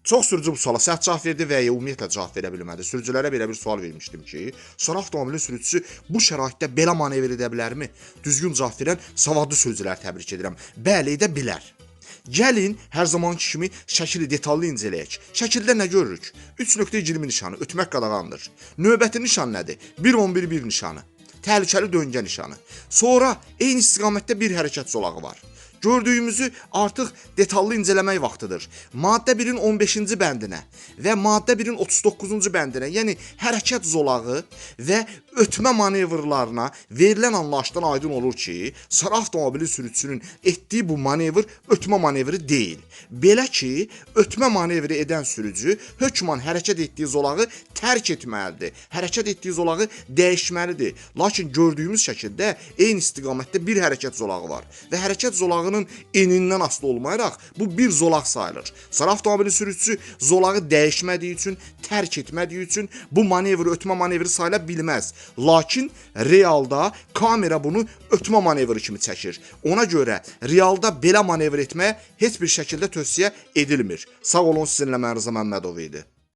Çox sürücü bu suala səhv cavab verdi və ya ümumiyyətlə cavab verə bilmədi. Sürücülərə belə bir sual vermişdim ki, sınaq avtomobilin sürücüsü bu şəraitdə belə manevr edə bilərmi? Düzgün cavab verən savadlı sürücüləri təbrik edirəm. Bəli, edə bilər. Gəlin, hər zamanki kimi şəkili detallı incələyək. Şəkildə nə görürük? 3.20 nişanı, ötmək qadağandır. Növbəti nişan nədir? 1.11.1 nişanı. Təhlükəli döngə nişanı. Sonra eyni istiqamətdə bir hərəkət zolağı var. Gördüyümüzü artıq detallı incələmək vaxtıdır. Maddə 1-in 15-ci bəndinə və maddə 1-in 39-cu bəndinə, yəni hərəkət zolağı və ötmə manevrlarına verilən anlayışdan aydın olur ki, sarı avtomobilin sürücüsünün etdiyi bu manevr ötmə manevri deyil. Belə ki, ötmə manevri edən sürücü hökmən hərəkət etdiyi zolağı tərk etməlidir. Hərəkət etdiyi zolağı dəyişməlidir. Lakin gördüyümüz şəkildə eyni istiqamətdə bir hərəkət zolağı var və hərəkət zolağının enindən asılı olmayaraq bu bir zolaq sayılır. Sarı avtomobilin sürücüsü zolağı dəyişmədiyi üçün, tərk etmədiyi üçün bu manevr ötmə manevri sayıla bilməz. Lakin realda kamera bunu ötmə manevri kimi çəkir. Ona görə realda belə manevr etməyə heç bir şəkildə tövsiyə edilmir. Sağ olun, sizinlə mən Rıza Məmmədov idi.